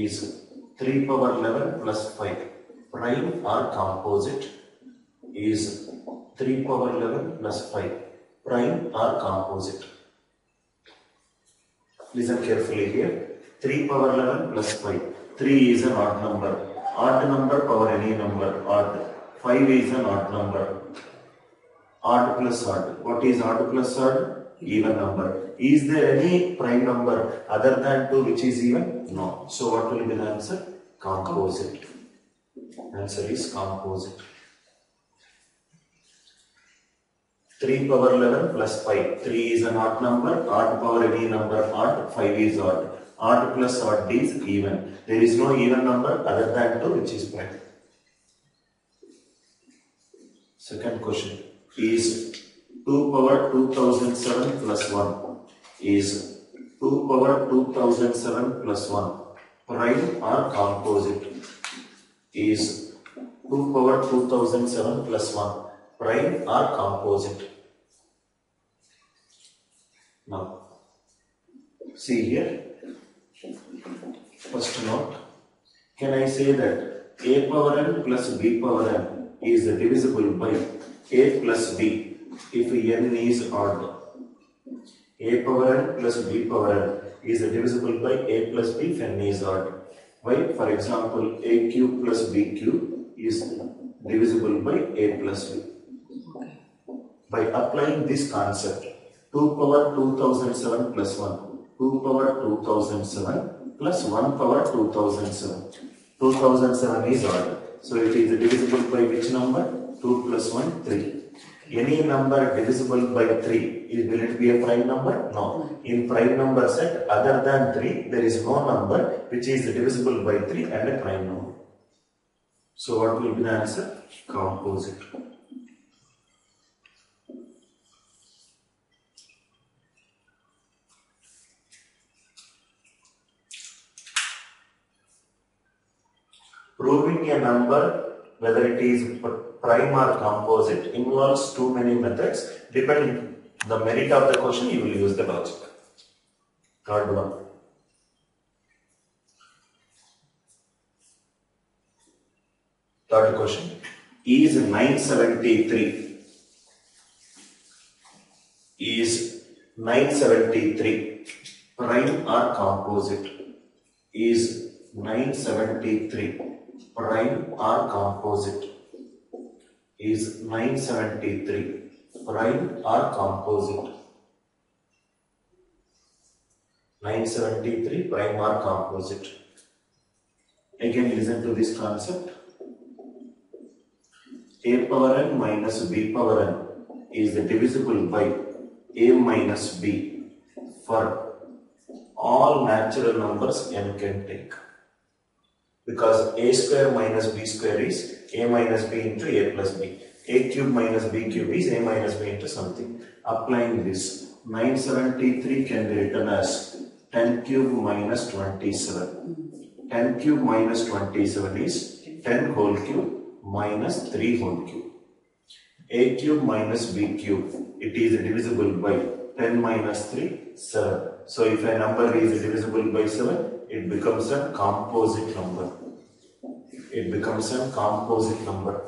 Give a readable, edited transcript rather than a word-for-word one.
is 3 power 11 plus 5. Prime or composite is 3 power 11 plus 5. Prime or composite. Listen carefully here. 3 power 11 plus 5. 3 is an odd number. Odd number power any number. Odd. 5 is an odd number. Odd plus odd. What is odd plus odd? Even number. Is there any prime number other than 2 which is even? No. So what will be the answer? Composite. Answer is composite. 3 power 11 plus 5. 3 is an odd number. Odd power any number. Odd. 5 is odd. Odd plus odd is even. There is no even number other than 2 which is prime. Second question is 2 power 2007 plus 1 is 2 power 2007 plus 1. Prime or composite is 2 power 2007 plus 1. Prime or composite. Now, see here. First note, can I say that a power n plus b power n is divisible by a plus b if n is odd? A power n plus b power n is divisible by a plus b if n is odd. Why? For example, a cube plus b cube is divisible by a plus b. By applying this concept, 2 power 2007 plus 1, 2 power 2007 plus 1 power 2007. 2007 is odd. So it is divisible by which number? 2 plus 1, 3. Any number divisible by 3, will it be a prime number? No. In prime number set other than 3, there is no number which is divisible by 3 and a prime number. So what will be the answer? Composite. Proving a number, whether it is prime or composite, involves too many methods. Depending the merit of the question, you will use the logic. Third one. Third question. Is 973 prime or composite? Is 973 prime or composite? Is 973 prime or composite? 973 prime or composite? Again, listen to this concept. A power n minus b power n is divisible by a minus b for all natural numbers n can take. Because a square minus b square is a minus b into a plus b. A cube minus b cube is a minus b into something. Applying this, 973 can be written as 10 cube minus 27. 10 cube minus 27 is 10 whole cube minus 3 whole cube. A cube minus b cube, it is divisible by 10 minus 3, 7. So if a number is divisible by 7, it becomes a composite number. It becomes a composite number.